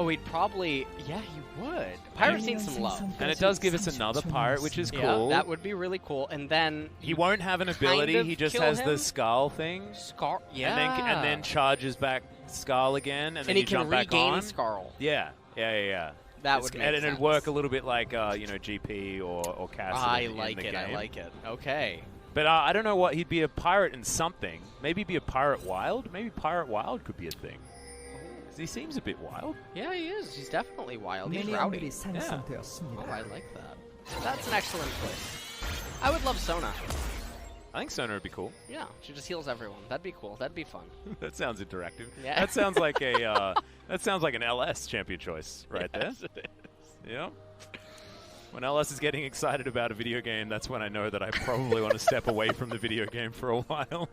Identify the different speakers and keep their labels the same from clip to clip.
Speaker 1: Oh, he'd probably... Yeah, he would. Pirates need some love.
Speaker 2: And it does give us another pirate, which is cool.
Speaker 1: Yeah, that would be really cool. And then...
Speaker 2: He won't have an ability. He just has the Skull thing.
Speaker 1: Yeah.
Speaker 2: And then charges back Skull again, and then you jump back on.
Speaker 1: And he can regain Skull.
Speaker 2: Yeah.
Speaker 1: That would make sense.
Speaker 2: And it'd work a little bit like, GP or Cass.
Speaker 1: I like it. Okay.
Speaker 2: But I don't know what... He'd be a pirate in something. Maybe be a pirate wild? Maybe pirate wild could be a thing. He seems a bit wild.
Speaker 1: Yeah, he is. He's definitely wild. He's rowdy. Yeah. Oh, I like that. That's an excellent choice. I would love Sona.
Speaker 2: I think Sona would be cool.
Speaker 1: Yeah, she just heals everyone. That'd be cool. That'd be fun.
Speaker 2: That sounds interactive.
Speaker 1: Yeah.
Speaker 2: That sounds like a that sounds like an LS champion choice right
Speaker 1: yes,
Speaker 2: there.
Speaker 1: It is.
Speaker 2: Yeah. When LS is getting excited about a video game, that's when I know that I probably want to step away from the video game for a while.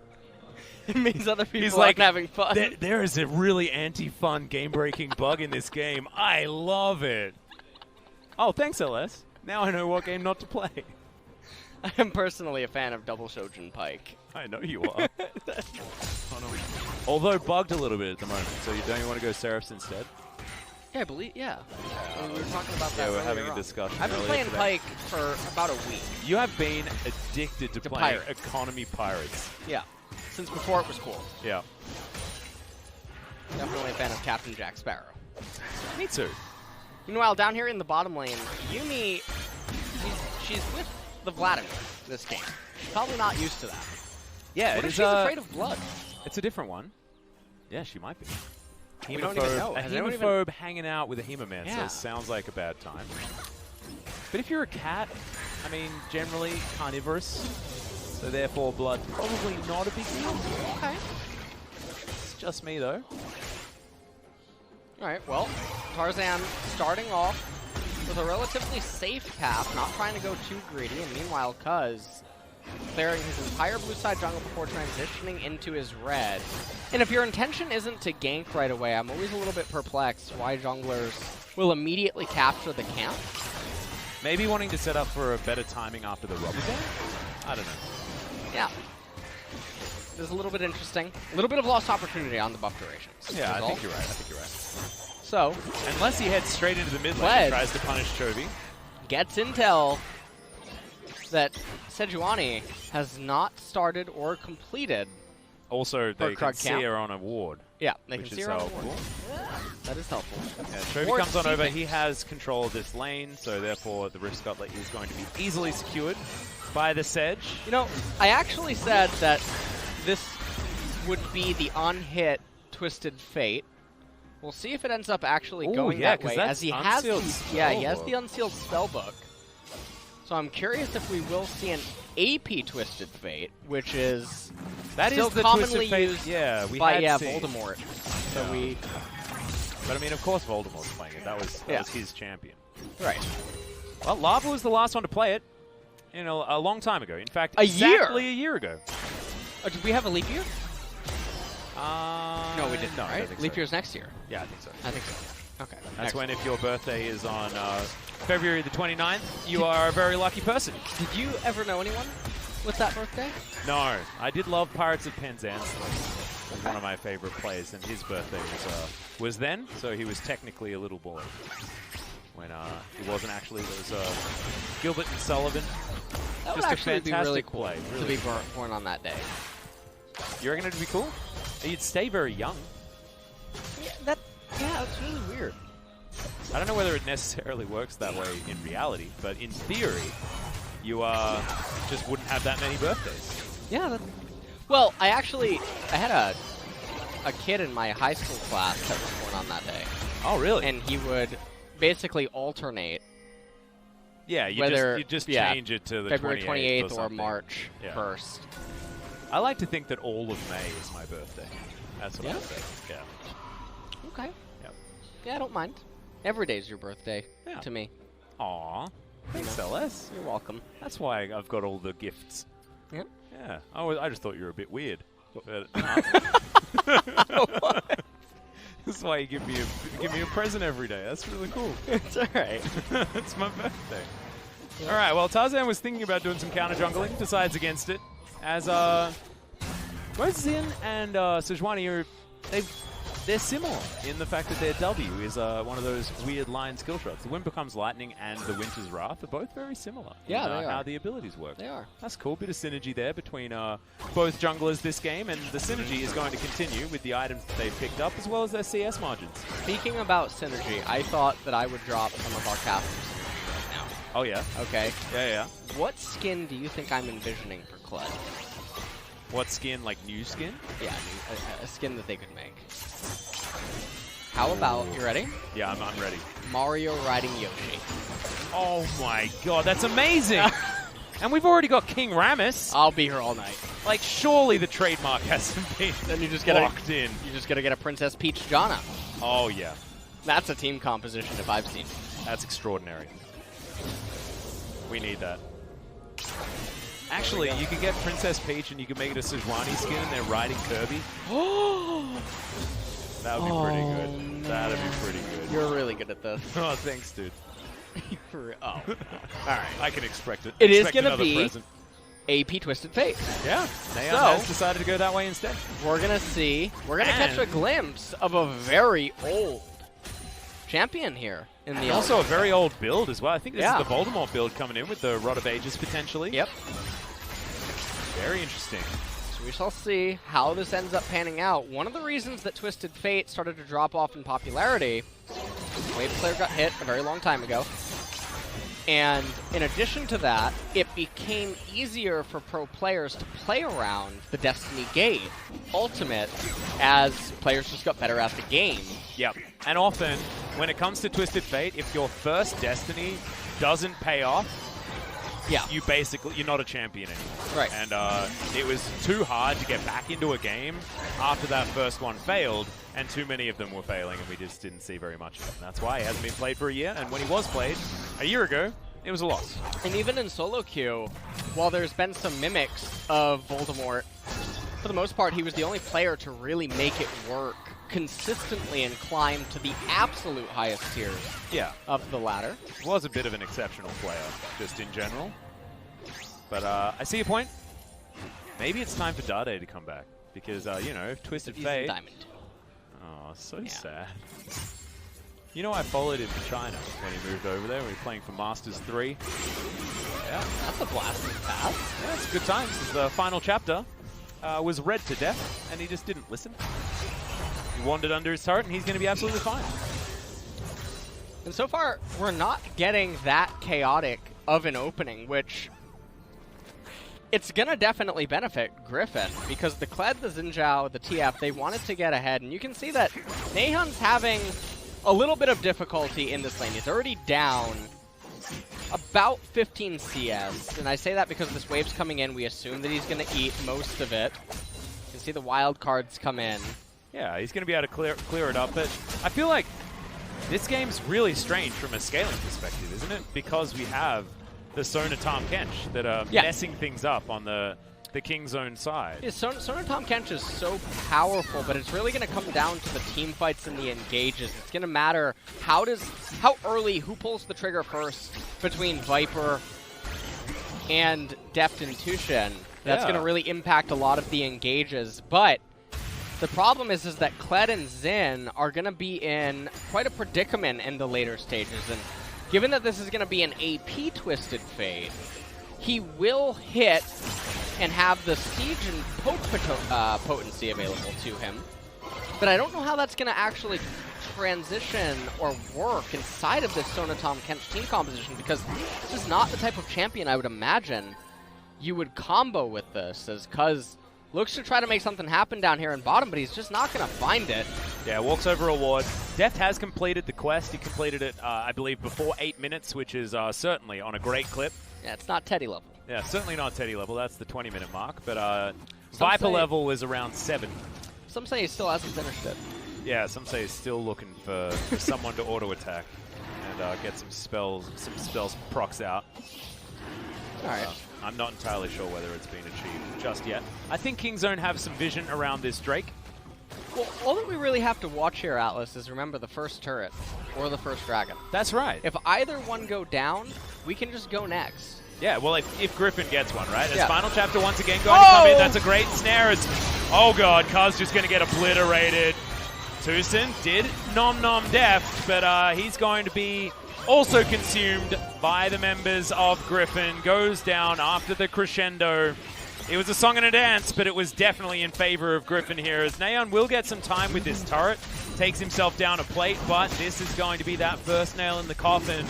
Speaker 1: It means other people aren't having fun.
Speaker 2: There is a really anti-fun game-breaking bug in this game. I love it. Oh, thanks, LS. Now I know what game not to play.
Speaker 1: I am personally a fan of Double Shojin Pike.
Speaker 2: I know you are. Although bugged a little bit at the moment, so don't you want to go Seraphs instead?
Speaker 1: Yeah, I believe, yeah. We were talking about that.
Speaker 2: Yeah, we're having a discussion.
Speaker 1: I've been playing Pike for about a week.
Speaker 2: You have been addicted to playing economy pirates.
Speaker 1: Yeah. Since before it was cool.
Speaker 2: Yeah.
Speaker 1: Definitely a fan of Captain Jack Sparrow.
Speaker 2: Me too.
Speaker 1: Meanwhile, down here in the bottom lane, Yuumi, she's with the Vladimir this game. She's probably not used to that.
Speaker 2: Yeah,
Speaker 1: what if she's afraid of blood?
Speaker 2: It's a different one. Yeah, she might be.
Speaker 1: We don't even know.
Speaker 2: A hemophobe hanging out with a hemomancer sounds like a bad time. But if you're a cat, I mean, generally carnivorous. So therefore, blood probably not a big deal.
Speaker 1: Okay.
Speaker 2: It's just me, though.
Speaker 1: All right, well, Tarzan starting off with a relatively safe path, not trying to go too greedy, and meanwhile, Cuzz clearing his entire blue side jungle before transitioning into his red. And if your intention isn't to gank right away, I'm always a little bit perplexed why junglers will immediately capture the camp.
Speaker 2: Maybe wanting to set up for a better timing after the rubber game? I don't know.
Speaker 1: Yeah. It is a little bit interesting. A little bit of lost opportunity on the buff durations.
Speaker 2: Yeah, I think you're right.
Speaker 1: So,
Speaker 2: unless he heads straight into the mid lane and tries to punish Chovy.
Speaker 1: Gets intel that Sejuani has not started or completed.
Speaker 2: Also, they can see her on a ward.
Speaker 1: Yeah, they can see her on a ward. That is helpful.
Speaker 2: Yeah, Chovy comes on over. He has control of this lane, so therefore the Rift Gauntlet is going to be easily secured by the Sedge.
Speaker 1: You know, I actually said that this would be the unhit Twisted Fate. We'll see if it ends up actually going that way, as he has he has the unsealed spellbook. So I'm curious if we will see an AP Twisted Fate, which is still commonly used by Voldemort. So
Speaker 2: but I mean, of course, Voldemort's playing it. That was his champion.
Speaker 1: Right.
Speaker 2: Well, Lava was the last one to play it. You know, a long time ago. In fact,
Speaker 1: exactly
Speaker 2: a year ago.
Speaker 1: Oh, did we have a leap year? No, we didn't.
Speaker 2: No,
Speaker 1: right? Leap year's next year.
Speaker 2: Yeah, I think so.
Speaker 1: I think so. Okay.
Speaker 2: That's when, if your birthday is on February the 29th, you are a very lucky person.
Speaker 1: Did you ever know anyone with that birthday?
Speaker 2: No. I did love Pirates of Penzance. One of my favorite plays, and his birthday was then, so he was technically a little boy. When he wasn't actually, it was Gilbert and Sullivan.
Speaker 1: That would actually be really cool to be born on that day.
Speaker 2: You reckon it'd be cool? You'd stay very young.
Speaker 1: Yeah, that's really weird.
Speaker 2: I don't know whether it necessarily works that way in reality, but in theory, you just wouldn't have that many birthdays.
Speaker 1: Yeah. Well, I had a kid in my high school class that was born on that day.
Speaker 2: Oh, really?
Speaker 1: And he would basically alternate.
Speaker 2: Yeah, you just change it to the
Speaker 1: February 28th
Speaker 2: or
Speaker 1: March 1st.
Speaker 2: I like to think that all of May is my birthday. That's what I say. Yeah.
Speaker 1: Okay.
Speaker 2: Yep.
Speaker 1: Yeah, I don't mind. Every day's your birthday to me.
Speaker 2: Aw. Thanks, LS.
Speaker 1: You're welcome.
Speaker 2: That's why I've got all the gifts.
Speaker 1: Yep.
Speaker 2: Yeah. I just thought you were a bit weird. But, that's why you give me a present every day. That's really cool.
Speaker 1: It's all right.
Speaker 2: It's my birthday. Yeah. All right. Well, Tarzan was thinking about doing some counter jungling. Decides against it. As both Xin and Sejuani they've they're similar in the fact that their W is one of those weird line skill shots. The Wind Becomes Lightning and the Winter's Wrath are both very similar.
Speaker 1: Yeah,
Speaker 2: in,
Speaker 1: they are.
Speaker 2: How the abilities work.
Speaker 1: They are.
Speaker 2: That's cool. Bit of synergy there between both junglers this game, and the synergy is going to continue with the items that they've picked up, as well as their CS margins.
Speaker 1: Speaking about synergy, I thought that I would drop some of our casters now.
Speaker 2: Oh, yeah?
Speaker 1: Okay.
Speaker 2: Yeah.
Speaker 1: What skin do you think I'm envisioning for Cuzz?
Speaker 2: What skin? Like new skin?
Speaker 1: Yeah, a skin that they could make. How about, you ready?
Speaker 2: Yeah, I'm ready.
Speaker 1: Mario riding Yoshi.
Speaker 2: Oh my god, that's amazing! And we've already got King Rammus.
Speaker 1: I'll be here all night.
Speaker 2: Like, surely the trademark hasn't been
Speaker 1: then you just
Speaker 2: locked in.
Speaker 1: You just gotta get a Princess Peach Janna.
Speaker 2: Oh, yeah.
Speaker 1: That's a team composition if I've seen it.
Speaker 2: That's extraordinary. We need that. Actually, you could get Princess Peach and you could make it a Sejuani skin and they're riding Kirby. That would be pretty good.
Speaker 1: Man.
Speaker 2: That'd be pretty good.
Speaker 1: You're really good at this.
Speaker 2: Oh, thanks, dude.
Speaker 1: All right.
Speaker 2: I can expect it.
Speaker 1: It is going to be
Speaker 2: present.
Speaker 1: AP Twisted Fate.
Speaker 2: Yeah. Naehyun has decided to go that way instead.
Speaker 1: We're going to see. We're going to catch a glimpse of a very old champion here.
Speaker 2: And also a very old build as well. I think this is the Voldemort build coming in with the Rod of Ages potentially.
Speaker 1: Yep.
Speaker 2: Very interesting.
Speaker 1: So we shall see how this ends up panning out. One of the reasons that Twisted Fate started to drop off in popularity, Wave Slayer got hit a very long time ago. And in addition to that, it became easier for pro players to play around the Destiny Gate Ultimate as players just got better at the game.
Speaker 2: Yep. And often, when it comes to Twisted Fate, if your first Destiny doesn't pay off, you're not a champion anymore.
Speaker 1: Right.
Speaker 2: And it was too hard to get back into a game after that first one failed, and too many of them were failing, and we just didn't see very much of it. And that's why he hasn't been played for a year, and when he was played a year ago, it was a loss.
Speaker 1: And even in solo queue, while there's been some mimics of Voldemort, for the most part, he was the only player to really make it work consistently and climb to the absolute highest tiers of the ladder.
Speaker 2: Was a bit of an exceptional player, just in general. But I see your point. Maybe it's time for Dade to come back. Because, you know, Twisted Fate...
Speaker 1: Diamond.
Speaker 2: Oh, so sad. You know, I followed him to China when he moved over there. We were playing for Masters 3.
Speaker 1: Yeah, that's a blast from the past.
Speaker 2: Yeah, it's good times. The final chapter was read to death, and he just didn't listen. He wandered under his turret, and he's going to be absolutely fine.
Speaker 1: And so far, we're not getting that chaotic of an opening, which... It's going to definitely benefit Griffin, because the Kled, the Xin Zhao, the TF, they wanted to get ahead, and you can see that Naehyun's having a little bit of difficulty in this lane. He's already down about 15 CS, and I say that because this wave's coming in. We assume that he's going to eat most of it. You can see the wild cards come in.
Speaker 2: Yeah, he's going to be able to clear it up, but I feel like this game's really strange from a scaling perspective, isn't it? Because we have the Sona Tom Kench that are messing things up on the King's own side.
Speaker 1: Yeah, Sona Tom Kench is so powerful, but it's really going to come down to the team fights and the engages. It's going to matter how early, who pulls the trigger first between Viper and Deft and TusiN. That's going to really impact a lot of the engages. But the problem is that Kled and Xin are going to be in quite a predicament in the later stages. And given that this is going to be an AP Twisted Fate, he will hit and have the Siege and Poke potency available to him. But I don't know how that's going to actually transition or work inside of this Sona Tom Kench team composition, because this is not the type of champion I would imagine you would combo with this, as Cuzz looks to try to make something happen down here in bottom, but he's just not going to find it.
Speaker 2: Yeah, walks over a ward. Deft has completed the quest. He completed it, I believe, before 8 minutes, which is certainly on a great clip.
Speaker 1: Yeah, it's not Teddy level.
Speaker 2: Yeah, certainly not Teddy level. That's the 20-minute mark. But Viper level was around 7.
Speaker 1: Some say he still hasn't finished it.
Speaker 2: Yeah, some say he's still looking for someone to auto-attack and get some spells procs out.
Speaker 1: All right.
Speaker 2: I'm not entirely sure whether it's been achieved just yet. I think King's Own have some vision around this Drake.
Speaker 1: Well, all that we really have to watch here, Atlas, is remember the first turret or the first dragon.
Speaker 2: That's right.
Speaker 1: If either one go down, we can just go next.
Speaker 2: Yeah, well, if Griffin gets one, right? As Final Chapter once again going to come in. That's a great snare. Oh, God. Cuzz just going to get obliterated. TusiN did nom Deft, but he's going to be also consumed by the members of GRIFFIN. Goes down after the crescendo. It was a song and a dance, but it was definitely in favor of GRIFFIN here, as Naehyun will get some time with this turret. Takes himself down a plate, but this is going to be that first nail in the coffin.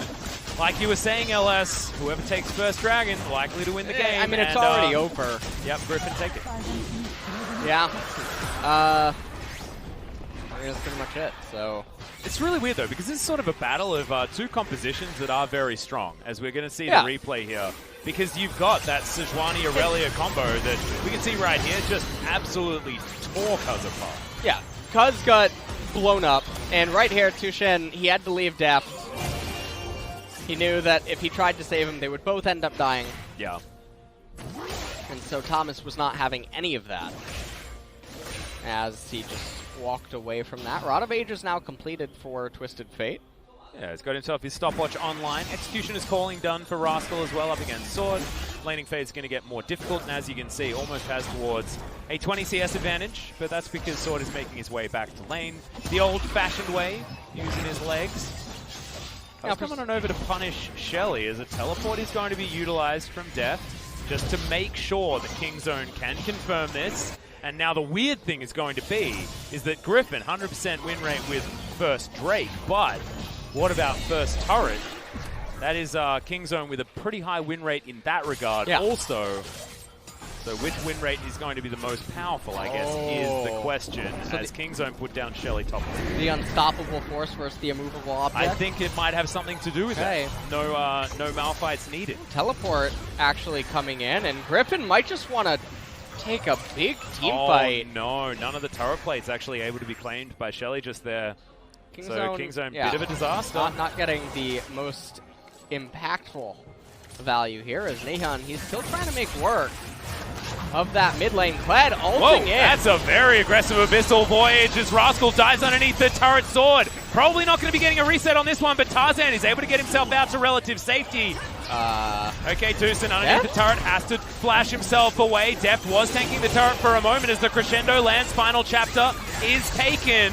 Speaker 2: Like you were saying, LS, whoever takes first dragon, likely to win the game.
Speaker 1: I mean, it's already over.
Speaker 2: Yep, GRIFFIN take it.
Speaker 1: Yeah. I mean, that's pretty much it, so...
Speaker 2: It's really weird, though, because this is sort of a battle of two compositions that are very strong, as we're going to see the replay here. Because you've got that Sejuani-Aurelia combo that we can see right here just absolutely tore Cuzz apart.
Speaker 1: Yeah, Cuzz got blown up, and right here, TusiN, he had to leave Deft. He knew that if he tried to save him, they would both end up dying.
Speaker 2: Yeah.
Speaker 1: And so Thomas was not having any of that, as he just walked away from that. Rod of Age is now completed for Twisted Fate.
Speaker 2: Yeah, he's got himself his stopwatch online. Executioner's Calling done for Rascal as well up against Sword. Laning Fade's going to get more difficult, and as you can see, almost has towards a 20 CS advantage, but that's because Sword is making his way back to lane the old-fashioned way, using his legs. Now coming on over to punish Shelly, as a teleport is going to be utilized from Deft, just to make sure that Kingzone can confirm this. And now the weird thing is going to be, is that GRIFFIN, 100% win rate with first Drake, but what about first turret? That is Kingzone with a pretty high win rate in that regard also. So which win rate is going to be the most powerful, I guess, is the question, so as Kingzone put down Shelly top lane.
Speaker 1: The unstoppable force versus the immovable object?
Speaker 2: I think it might have something to do with that. No Malphites needed.
Speaker 1: Teleport actually coming in, and GRIFFIN might just want to take a big team fight.
Speaker 2: No, none of the turret plates actually able to be claimed by Shelly just there. Kingzone, bit of a disaster.
Speaker 1: Not getting the most impactful value here, as Naehyun, he's still trying to make work of that mid lane. Kled ulting in.
Speaker 2: That's a very aggressive Abyssal Voyage as Rascal dives underneath the turret sword. Probably not going to be getting a reset on this one, but Tarzan is able to get himself out to relative safety. Okay, TusiN underneath the turret has to flash himself away. Deft was tanking the turret for a moment as the crescendo lands. Final chapter is taken.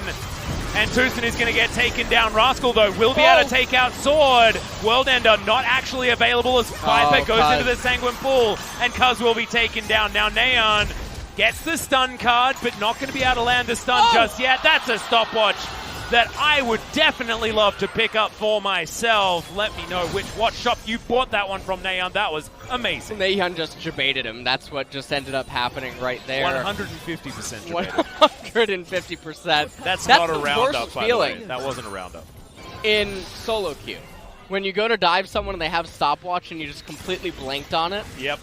Speaker 2: And TusiN is going to get taken down. Rascal, though, will be able to take out Sword. World Ender not actually available as Viper goes into the Sanguine Pool. And Cuzz will be taken down. Now Naehyun gets the stun card, but not going to be able to land the stun just yet. That's a stopwatch that I would definitely love to pick up for myself. Let me know what shop you bought that one from, Naehyun. That was amazing.
Speaker 1: Naehyun just jebaited him. That's what just ended up happening right there.
Speaker 2: 150% jebaited.
Speaker 1: 150%.
Speaker 2: That's not a roundup, by the way. That wasn't a roundup.
Speaker 1: In solo queue, when you go to dive someone and they have stopwatch and you just completely blanked on it.
Speaker 2: Yep.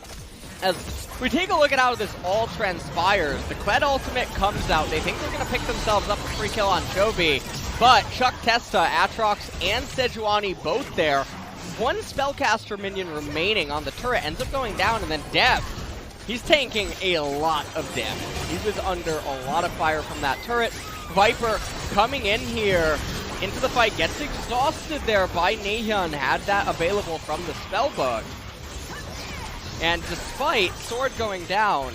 Speaker 1: As we take a look at how this all transpires, the Kled ultimate comes out. They think they're going to pick themselves up a free kill on Chovy, but Chuck Testa, Atrox, and Sejuani both there. One spellcaster minion remaining on the turret ends up going down, and then Deft, he's tanking a lot of damage. He was under a lot of fire from that turret. Viper coming in here into the fight, gets exhausted there by Naehyun, had that available from the spellbook. And despite Sword going down,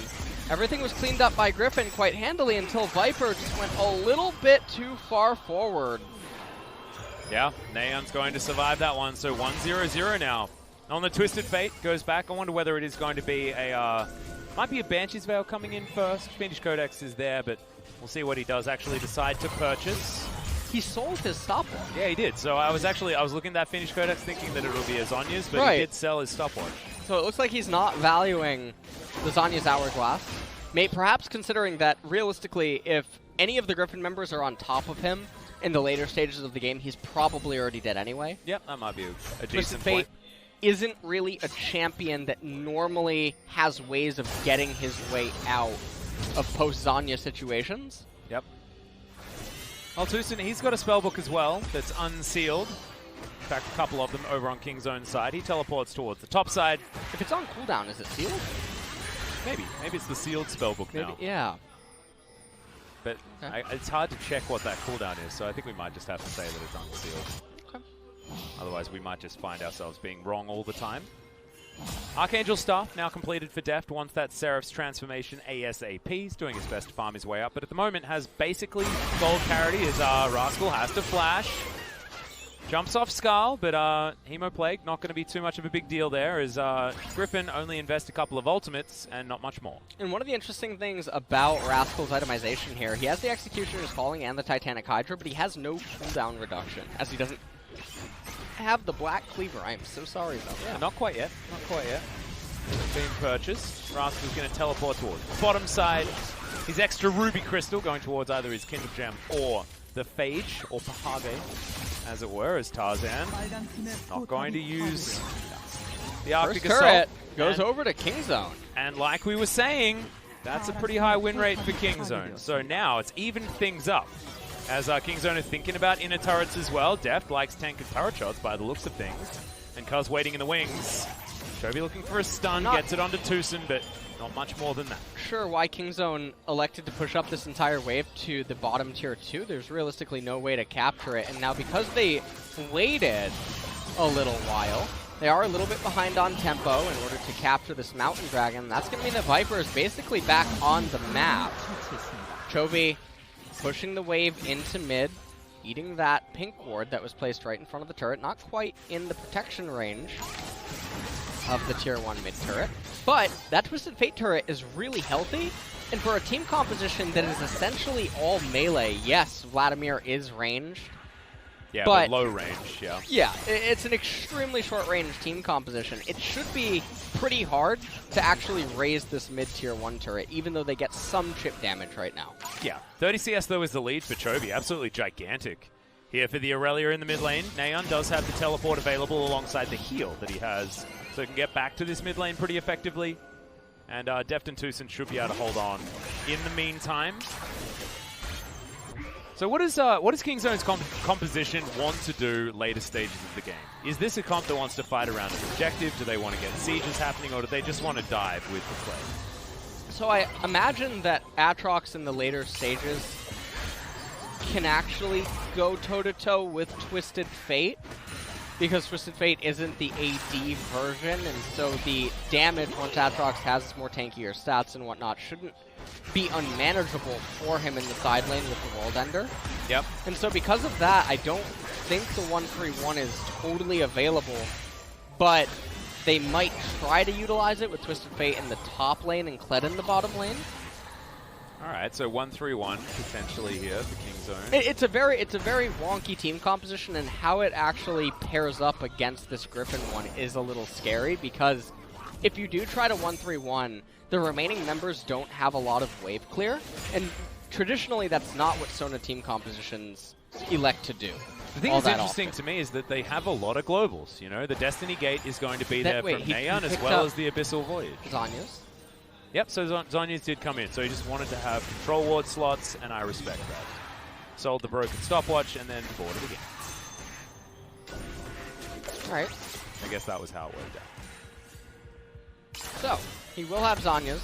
Speaker 1: everything was cleaned up by GRIFFIN quite handily until Viper just went a little bit too far forward.
Speaker 2: Yeah, Naehyun's going to survive that one, so 1-0-0 now. On the Twisted Fate, goes back. I wonder whether it is going to be a, might be a Banshee's Veil coming in first. Fiendish Codex is there, but we'll see what he does actually decide to purchase.
Speaker 1: He sold his stopwatch.
Speaker 2: Yeah, he did. So I was looking at that Fiendish Codex thinking that it'll be a Zhonya's, but he did sell his stopwatch.
Speaker 1: So it looks like he's not valuing the Zhonya's Hourglass. Perhaps considering that, realistically, if any of the GRIFFIN members are on top of him in the later stages of the game, he's probably already dead anyway.
Speaker 2: Yep, that might be a decent
Speaker 1: Fate
Speaker 2: point.
Speaker 1: Isn't really a champion that normally has ways of getting his way out of post-Zhonya situations.
Speaker 2: Yep. Well, TusiN, he's got a spellbook as well that's unsealed. In fact, a couple of them over on Kingzone's side. He teleports towards the top side.
Speaker 1: If it's on cooldown, is it sealed?
Speaker 2: Maybe. Maybe it's the sealed spellbook now.
Speaker 1: Yeah.
Speaker 2: But it's hard to check what that cooldown is, so I think we might just have to say that it's unsealed.
Speaker 1: Okay.
Speaker 2: Otherwise, we might just find ourselves being wrong all the time. Archangel Staff now completed for Deft. Wants that Seraph's transformation ASAP. He's doing his best to farm his way up, but at the moment has basically gold parity as Rascal has to flash. Jumps off Skull, but Hemoplague not going to be too much of a big deal there as GRIFFIN only invest a couple of ultimates and not much more.
Speaker 1: And one of the interesting things about Rascal's itemization here, he has the Executioner's Calling and the Titanic Hydra, but he has no cooldown reduction as he doesn't have the Black Cleaver. I am so sorry about that.
Speaker 2: Yeah, not quite yet. Not quite yet. Being purchased. Rascal's going to teleport towards the bottom side. His extra Ruby Crystal going towards either his Kindle Gem or the Phage, or Pahage, as it were, as Tarzan. Not going to use the Arctic
Speaker 1: Assault.
Speaker 2: Assault.
Speaker 1: Goes over to Kingzone.
Speaker 2: And like we were saying, that's a pretty high win rate for Kingzone. So now it's evened things up. As Kingzone is thinking about inner turrets as well. Deft likes tank and turret shots by the looks of things. And Cuzz waiting in the wings. Chovy looking for a stun, gets it onto TusiN, but not much more than that.
Speaker 1: Sure why Kingzone elected to push up this entire wave to the bottom tier 2. There's realistically no way to capture it. And now because they waited a little while, they are a little bit behind on tempo in order to capture this Mountain Dragon. That's going to mean the Viper is basically back on the map. Chovy pushing the wave into mid, eating that pink ward that was placed right in front of the turret. Not quite in the protection range of the tier 1 mid turret. But that Twisted Fate turret is really healthy. And for a team composition that is essentially all melee, yes, Vladimir is ranged.
Speaker 2: Yeah, but low range, yeah.
Speaker 1: Yeah, it's an extremely short-range team composition. It should be pretty hard to actually raise this mid-tier 1 turret, even though they get some chip damage right now.
Speaker 2: Yeah, 30 CS, though, is the lead for Chovy. Absolutely gigantic. Here for the Aurelia in the mid lane. Naehyun does have the teleport available alongside the heal that he has, so he can get back to this mid lane pretty effectively. And Deft and TusiN should be able to hold on in the meantime. So what does Kingzone's composition want to do later stages of the game? Is this a comp that wants to fight around an objective? Do they want to get sieges happening, or do they just want to dive with the play?
Speaker 1: So I imagine that Aatrox in the later stages can actually go toe-to-toe with Twisted Fate, because Twisted Fate isn't the AD version, and so the damage once Aatrox has more tankier stats and whatnot shouldn't be unmanageable for him in the side lane with the World Ender.
Speaker 2: Yep.
Speaker 1: And so because of that, I don't think the 1-3-1 is totally available, but they might try to utilize it with Twisted Fate in the top lane and Kled in the bottom lane.
Speaker 2: Alright, so 1-3-1 potentially here for Kingzone.
Speaker 1: It's a very wonky team composition, and how it actually pairs up against this GRIFFIN one is a little scary, because if you do try to 1-3-1, the remaining members don't have a lot of wave clear, and traditionally that's not what Sona team compositions elect to do.
Speaker 2: The thing that's interesting to me is that they have a lot of globals. You know, the Destiny Gate is going to be there from Naehyun, as well as the Abyssal Voyage.
Speaker 1: Zhonya's?
Speaker 2: Yep, so Zhonya's did come in, so he just wanted to have control ward slots, and I respect that. Sold the broken stopwatch, and then bought it again.
Speaker 1: Alright.
Speaker 2: I guess that was how it worked out.
Speaker 1: So, he will have Zhonya's,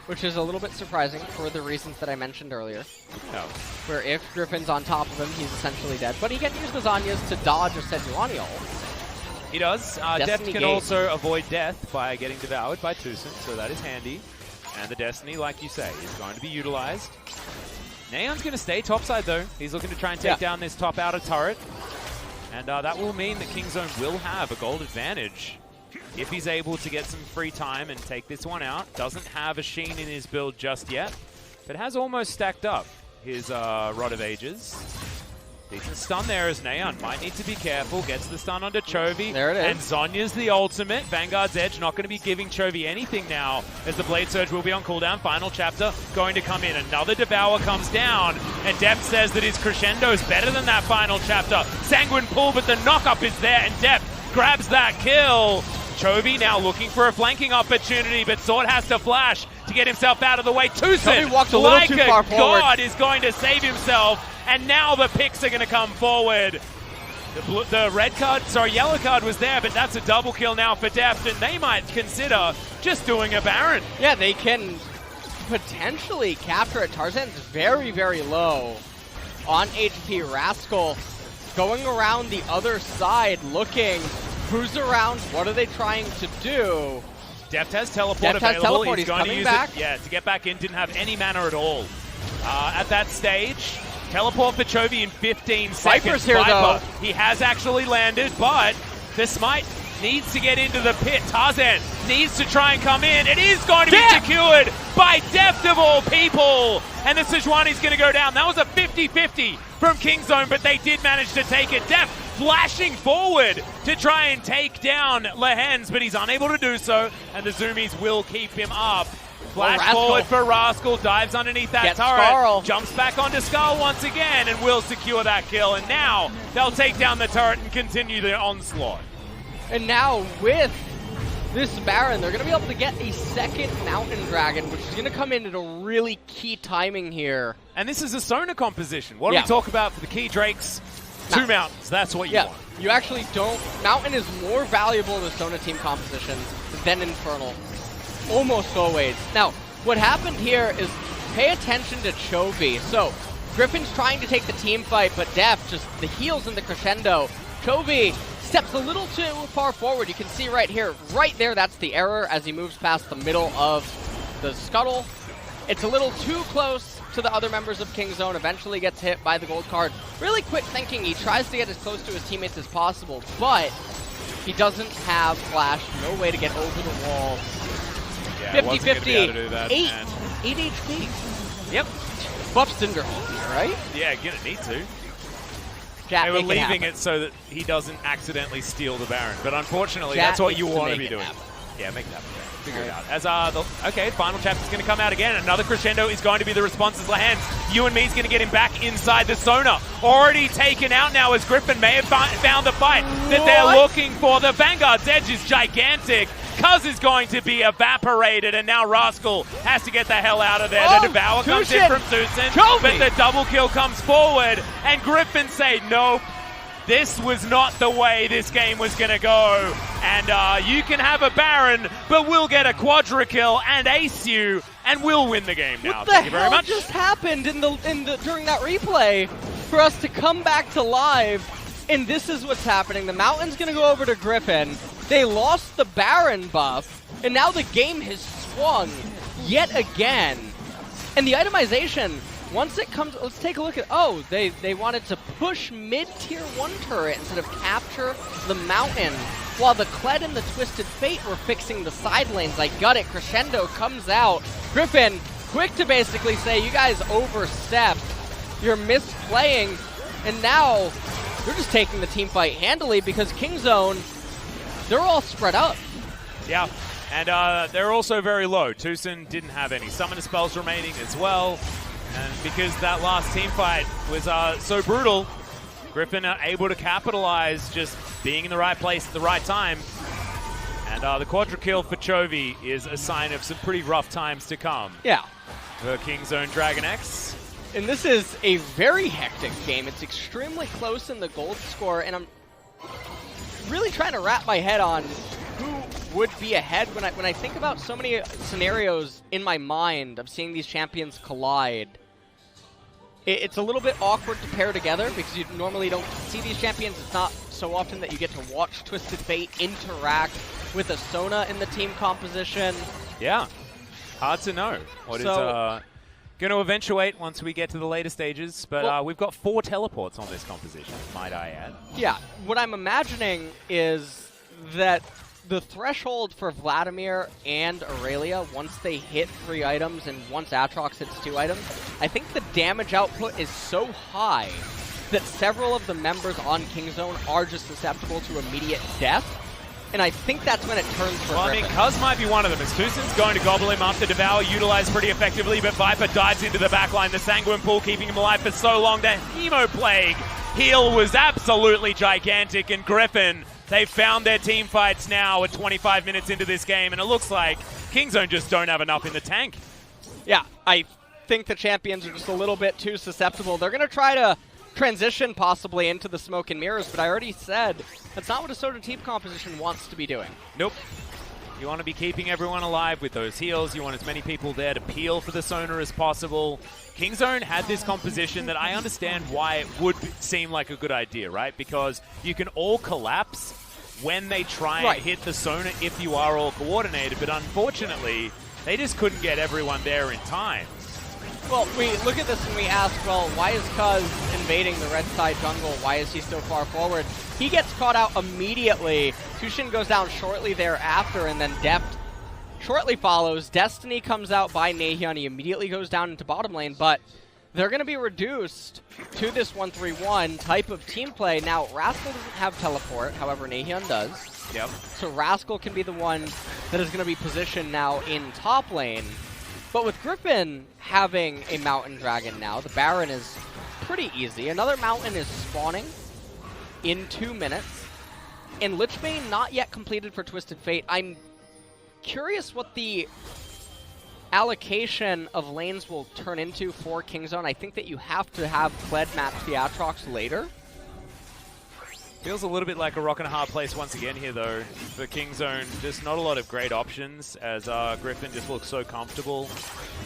Speaker 1: which is a little bit surprising for the reasons that I mentioned earlier.
Speaker 2: No.
Speaker 1: Where if Griffin's on top of him, he's essentially dead. But he can use the Zhonya's to dodge a Sejuani ult.
Speaker 2: He does. Deft can also avoid death by getting devoured by TusiN, so that is handy. And the Destiny, like you say, is going to be utilized. Naehyun's going to stay topside, though. He's looking to try and take down this top outer turret. And that will mean that Kingzone will have a gold advantage if he's able to get some free time and take this one out. Doesn't have a Sheen in his build just yet, but has almost stacked up his Rod of Ages. Decent stun there as Naehyun might need to be careful. Gets the stun onto Chovy.
Speaker 1: There it is.
Speaker 2: And Zhonya's the ultimate. Vanguard's Edge not going to be giving Chovy anything now, as the Blade Surge will be on cooldown. Final chapter going to come in. Another Devour comes down, and Deft says that his Crescendo's better than that final chapter. Sanguine pull, but the knock-up is there, and Deft grabs that kill. Chovy now looking for a flanking opportunity, but Sword has to flash to get himself out of the way. TusiN,
Speaker 1: walked a little too far forward.
Speaker 2: God, is going to save himself. And now the picks are going to come forward. The red card, sorry, yellow card was there, but that's a double kill now for Deft, and they might consider just doing a Baron.
Speaker 1: Yeah, they can potentially capture it. Tarzan's very, very low on HP. Rascal going around the other side looking Who's around? What are they trying to do?
Speaker 2: Deft has teleport available.
Speaker 1: Teleport.
Speaker 2: He's going to use it. Yeah, to get back in. Didn't have any mana at all. At that stage, teleport for Chovy in 15 seconds.
Speaker 1: Viper's here, though.
Speaker 2: He has actually landed, but the smite needs to get into the pit. Tarzan needs to try and come in. It is going to be secured by Deft of all people. And the Sejuani's going to go down. That was a 50-50 from Kingzone, but they did manage to take it. Deft flashing forward to try and take down Lehends, but he's unable to do so, and the Zoomies will keep him up. Flash forward for Rascal, dives underneath that turret, jumps back onto Skull once again, and will secure that kill. And now they'll take down the turret and continue the onslaught.
Speaker 1: And now with this Baron, they're going to be able to get a second Mountain Dragon, which is going to come in at a really key timing here.
Speaker 2: And this is a Sona composition. What do we talk about for the key Drakes? 2 Mountains, that's what you want.
Speaker 1: You actually don't. Mountain is more valuable in the Sona team composition than Infernal. Almost always. Now, what happened here is pay attention to Chovy. So, GRIFFIN's trying to take the team fight, but Deft, just the heals and the crescendo. Chovy steps a little too far forward. You can see right here, right there, that's the error as he moves past the middle of the scuttle. It's a little too close to the other members of Kingzone, eventually gets hit by the gold card. Really quick thinking, he tries to get as close to his teammates as possible, but he doesn't have flash, no way to get over the wall. 50-50, 8 HP.
Speaker 2: Yep.
Speaker 1: Buff Cinder, right?
Speaker 2: Yeah, gonna need to.
Speaker 1: Chat,
Speaker 2: they were leaving it so that he doesn't accidentally steal the Baron, but unfortunately, that's what you want to be doing. Yeah, make it happen. Figure it out. As okay, final chapter's going to come out again. Another crescendo is going to be the response as Lehends. You and me's going to get him back inside the Sona. Already taken out now as GRIFFIN may have found the fight that they're looking for. The Vanguard's edge is gigantic. Cuzz is going to be evaporated, and now Rascal has to get the hell out of there. The Devour comes in from TusiN, but the double kill comes forward, and GRIFFIN say, nope. This was not the way this game was going to go. And you can have a Baron, but we'll get a quadra kill and ace you, and we'll win the game now. Thank you very much.
Speaker 1: What the hell just happened during that replay for us to come back to live? And this is what's happening. The Mountain's going to go over to GRIFFIN. They lost the Baron buff, and now the game has swung yet again. And the itemization, once it comes, let's take a look at, they wanted to push mid-tier 1 turret instead of capture the Mountain, while the Kled and the Twisted Fate were fixing the side lanes. I got it, crescendo comes out. GRIFFIN, quick to basically say, you guys overstepped, you're misplaying, and now they're just taking the team fight handily because Kingzone, they're all spread up.
Speaker 2: Yeah, and they're also very low. TusiN didn't have any summoner spells remaining as well. And because that last team fight was so brutal, GRIFFIN are able to capitalize just being in the right place at the right time. And the quadra kill for Chovy is a sign of some pretty rough times to come.
Speaker 1: Yeah.
Speaker 2: For Kingzone DragonX.
Speaker 1: And this is a very hectic game. It's extremely close in the gold score, and I'm really trying to wrap my head on who would be ahead when I think about so many scenarios in my mind of seeing these champions collide. It's a little bit awkward to pair together because you normally don't see these champions. It's not so often that you get to watch Twisted Fate interact with a Sona in the team composition.
Speaker 2: Yeah, hard to know what is going to eventuate once we get to the later stages, but we've got 4 teleports on this composition, might I add.
Speaker 1: Yeah, what I'm imagining is that the threshold for Vladimir and Aurelia, once they hit 3 items and once Aatrox hits 2 items, I think the damage output is so high that several of the members on Kingzone are just susceptible to immediate death. And I think that's when it turns for
Speaker 2: GRIFFIN. I mean, Cuzz might be one of them, as TusiN's going to gobble him up. The Devour utilized pretty effectively, but Viper dives into the backline. The Sanguine Pool keeping him alive for so long. The Hemoplague heal was absolutely gigantic, and GRIFFIN, they've found their team fights now at 25 minutes into this game, and it looks like Kingzone just don't have enough in the tank.
Speaker 1: Yeah, I think the champions are just a little bit too susceptible. They're going to try to transition possibly into the smoke and mirrors, but I already said that's not what a Sona team composition wants to be doing.
Speaker 2: Nope. You want to be keeping everyone alive with those heals. You want as many people there to peel for the Sona as possible. Kingzone had this composition that I understand why it would seem like a good idea, right? Because you can all collapse when they try and hit the Sona if you are all coordinated, but unfortunately, they just couldn't get everyone there in time.
Speaker 1: Well, we look at this and we ask, well, why is Cuzz invading the red side jungle? Why is he so far forward? He gets caught out immediately. TusiN goes down shortly thereafter, and then Deft shortly follows. Destiny comes out by Naehyun. He immediately goes down into bottom lane, but they're going to be reduced to this 1-3-1 type of team play. Now, Rascal doesn't have teleport, however, Naehyun does.
Speaker 2: Yep.
Speaker 1: So Rascal can be the one that is going to be positioned now in top lane. But with GRIFFIN having a Mountain Dragon now, the Baron is pretty easy. Another Mountain is spawning in 2 minutes. And Lichbane not yet completed for Twisted Fate. I'm curious what the allocation of lanes will turn into for Kingzone. I think that you have to have Kled match the Aatrox later.
Speaker 2: Feels a little bit like a rock and a hard place once again here, though, for Kingzone. Just not a lot of great options, as GRIFFIN just looks so comfortable.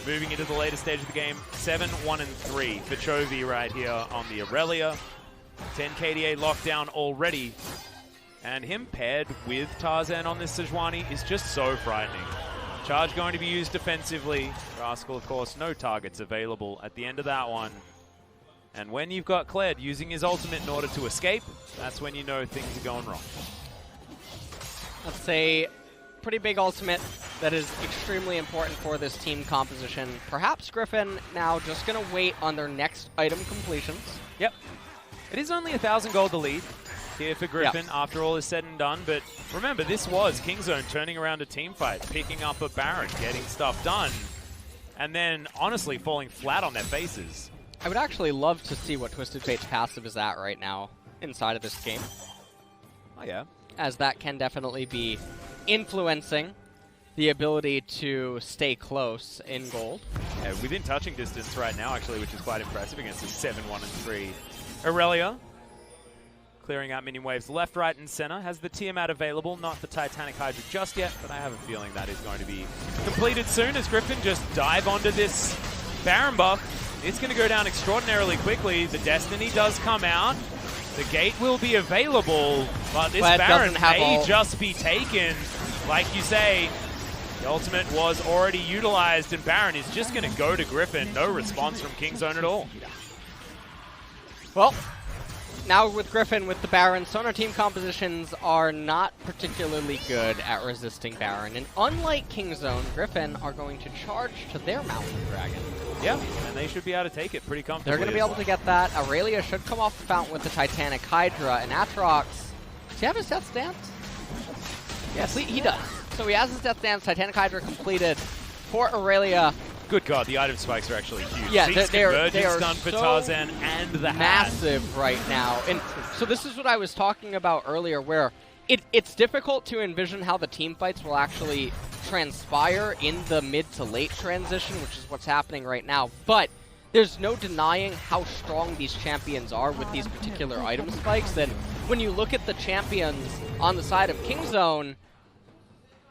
Speaker 2: Moving into the later stage of the game, 7-1-3 for Chovy right here on the Aurelia. 10 KDA lockdown already. And him paired with Tarzan on this Sejuani is just so frightening. Charge going to be used defensively. Rascal, of course, no targets available at the end of that one. And when you've got Kled using his ultimate in order to escape, that's when you know things are going wrong.
Speaker 1: That's a pretty big ultimate that is extremely important for this team composition. Perhaps GRIFFIN now just going to wait on their next item completions.
Speaker 2: Yep. It is only 1,000 gold the lead here for GRIFFIN after all is said and done. But remember, this was Kingzone turning around a team fight, picking up a Baron, getting stuff done, and then honestly falling flat on their faces.
Speaker 1: I would actually love to see what Twisted Fate's passive is at right now inside of this game.
Speaker 2: Oh, yeah.
Speaker 1: As that can definitely be influencing the ability to stay close in gold.
Speaker 2: Yeah, within touching distance right now, actually, which is quite impressive against a 7-1-3 Aurelia. Clearing out minion waves left, right, and center. Has the Tiamat available, not the Titanic Hydra just yet, but I have a feeling that is going to be completed soon as GRIFFIN just dive onto this Baron buff. It's going to go down extraordinarily quickly. The Destiny does come out. The gate will be available, but this Baron may just be taken. Like you say, the ultimate was already utilized, and Baron is just going to go to GRIFFIN. No response from Kingzone at all.
Speaker 1: Well, now with GRIFFIN, with the Baron, Sonar team compositions are not particularly good at resisting Baron. And unlike Kingzone, GRIFFIN are going to charge to their Mountain Dragon.
Speaker 2: Yeah, and they should be able to take it pretty comfortably.
Speaker 1: They're going to be able to get that. Aurelia should come off the fountain with the Titanic Hydra. And Aatrox, does he have his Death Dance? Yes, he does. So he has his Death Dance, Titanic Hydra completed for Aurelia.
Speaker 2: Good God, the item spikes are actually huge.
Speaker 1: Yeah, they are
Speaker 2: done for
Speaker 1: so
Speaker 2: Tarzan and the
Speaker 1: massive right now. And so this is what I was talking about earlier, where it's difficult to envision how the team fights will actually transpire in the mid to late transition, which is what's happening right now. But there's no denying how strong these champions are with these particular item spikes. And when you look at the champions on the side of Kingzone,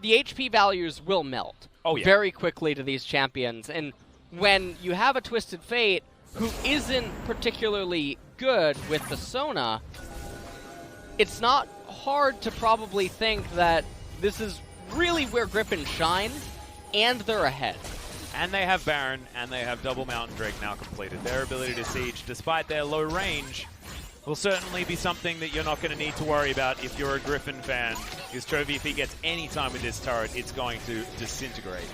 Speaker 1: the HP values will melt very quickly to these champions. And when you have a Twisted Fate who isn't particularly good with the Sona, it's not hard to probably think that this is really where GRIFFIN shine, and they're ahead.
Speaker 2: And they have Baron, and they have double Mountain Drake now completed. Their ability to siege, despite their low range, will certainly be something that you're not going to need to worry about if you're a GRIFFIN fan. Because Chovy, if he gets any time with this turret, it's going to disintegrate.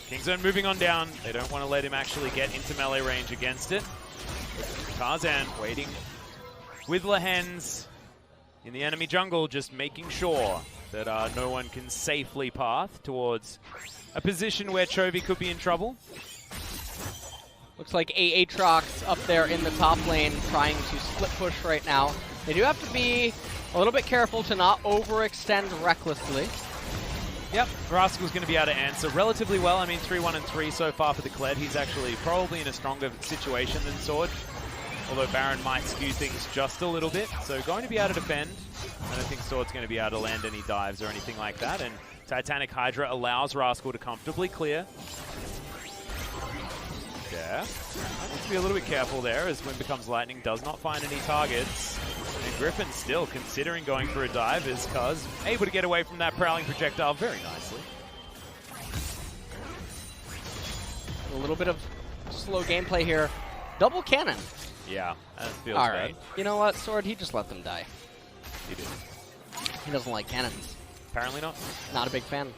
Speaker 2: Kingzone moving on down. They don't want to let him actually get into melee range against it. Tarzan waiting with Lehends in the enemy jungle, just making sure that no one can safely path towards a position where Chovy could be in trouble.
Speaker 1: Looks like Aatrox up there in the top lane trying to split push right now. They do have to be a little bit careful to not overextend recklessly.
Speaker 2: Yep, Rascal's going to be able to answer relatively well. I mean, 3-1-3 so far for the Kled. He's actually probably in a stronger situation than Sword, although Baron might skew things just a little bit. So going to be able to defend. I don't think Sword's going to be able to land any dives or anything like that. And Titanic Hydra allows Rascal to comfortably clear. Yeah, I need to be a little bit careful there, as Wind Becomes Lightning does not find any targets. And Griffin still considering going for a dive as Cuzz able to get away from that prowling projectile very nicely.
Speaker 1: A little bit of slow gameplay here. Double cannon.
Speaker 2: Yeah, that feels
Speaker 1: All
Speaker 2: bad.
Speaker 1: right. You know what, Sword? He just let them die.
Speaker 2: He did.
Speaker 1: He doesn't like cannons.
Speaker 2: Apparently not.
Speaker 1: Not a big fan.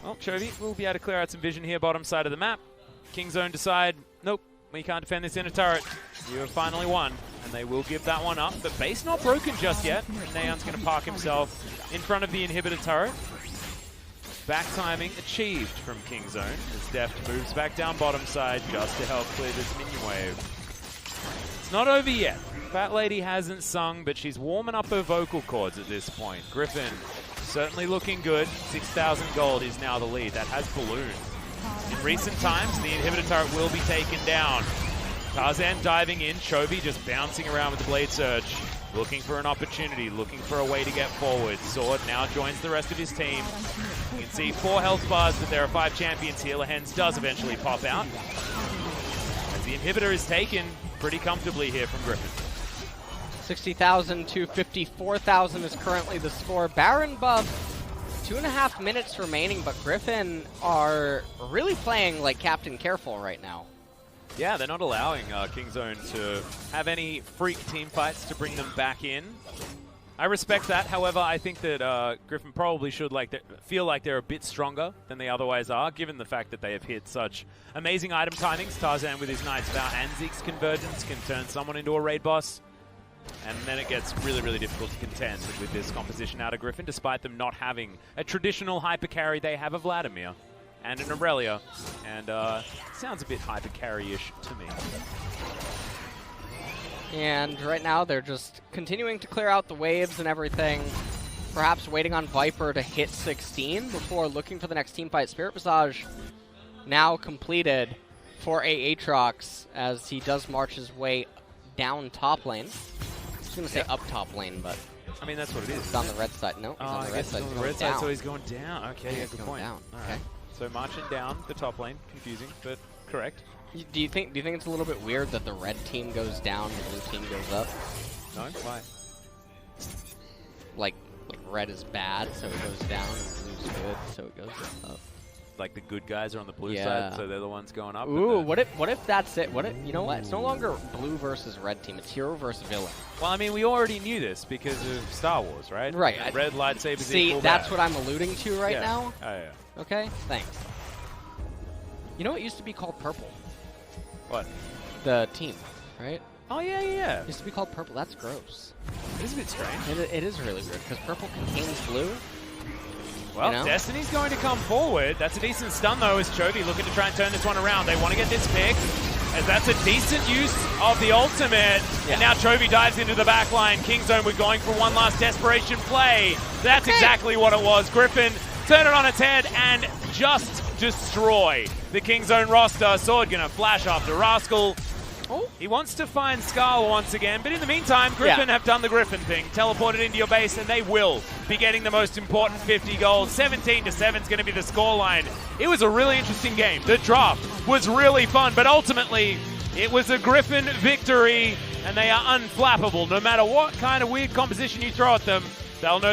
Speaker 2: Well, Chovy will be able to clear out some vision here, bottom side of the map. Kingzone decide, nope, we can't defend this inner turret. You have finally won, and they will give that one up. But base not broken just yet. Naehyun's going to park himself in front of the inhibitor turret. Back timing achieved from Kingzone as Deft moves back down bottom side just to help clear this minion wave. It's not over yet. Fat Lady hasn't sung, but she's warming up her vocal cords at this point. Griffin certainly looking good. 6,000 gold is now the lead. That has ballooned. In recent times, the inhibitor turret will be taken down. Tarzan diving in, Chovy just bouncing around with the Blade Surge. Looking for an opportunity, looking for a way to get forward. Sword now joins the rest of his team. You can see 4 health bars, but there are 5 champions here. Lehends does eventually pop out. As the inhibitor is taken pretty comfortably here from Griffin.
Speaker 1: 60,000 to 54,000 is currently the score. Baron buff, 2.5 minutes remaining, but Griffin are really playing like Captain Careful right now.
Speaker 2: Yeah, they're not allowing Kingzone to have any freak team fights to bring them back in. I respect that. However, I think that Griffin probably should feel like they're a bit stronger than they otherwise are, given the fact that they have hit such amazing item timings. Tarzan with his Knight's Vow and Zeke's Convergence can turn someone into a raid boss. And then it gets really, really difficult to contend with this composition out of Griffin, despite them not having a traditional hyper carry. They have a Vladimir and an Aurelia, and sounds a bit hyper carry-ish to me.
Speaker 1: And right now they're just continuing to clear out the waves and everything, perhaps waiting on Viper to hit 16 before looking for the next team fight. Spirit Visage now completed for Aatrox as he does march his way down top lane. I was going to say up top lane, but
Speaker 2: I mean, that's what it is.
Speaker 1: He's on the red side. No, he's on the red side.
Speaker 2: He's on the red side, so he's going down. Okay, yeah, good point.
Speaker 1: Down.
Speaker 2: All
Speaker 1: okay.
Speaker 2: Right. So marching down the top lane, confusing, but correct.
Speaker 1: Do you think it's a little bit weird that the red team goes down and the blue team goes up?
Speaker 2: No, why?
Speaker 1: Like red is bad, so it goes down, and blue's good, so it goes up.
Speaker 2: Like the good guys are on the blue side, so they're the ones going up.
Speaker 1: Ooh, what if that's it? You know what? It's no longer blue versus red team. It's hero versus villain.
Speaker 2: Well, I mean, we already knew this because of Star Wars, right?
Speaker 1: Right.
Speaker 2: Red lightsabers.
Speaker 1: See, that's what I'm alluding to right now.
Speaker 2: Oh yeah.
Speaker 1: Okay. Thanks. You know, it used to be called purple.
Speaker 2: What?
Speaker 1: The team, right?
Speaker 2: Oh yeah.
Speaker 1: It used to be called purple. That's gross.
Speaker 2: It is a bit strange.
Speaker 1: It is really weird because purple contains blue.
Speaker 2: Well, you know? Destiny's going to come forward. That's a decent stun, though, as Chovy looking to try and turn this one around. They want to get this pick, as that's a decent use of the ultimate. Yeah. And now Chovy dives into the back line. Kingzone, we're going for one last desperation play. That's exactly what it was. Griffin turn it on its head and just destroy the Kingzone roster. Sword going to flash after Rascal. Oh. He wants to find Scarl once again, but in the meantime, Griffin have done the Griffin thing. Teleported into your base, and they will be getting the most important 50 gold. 17-7 is going to be the scoreline. It was a really interesting game. The draft was really fun, but ultimately, it was a Griffin victory, and they are unflappable. No matter what kind of weird composition you throw at them, they'll know the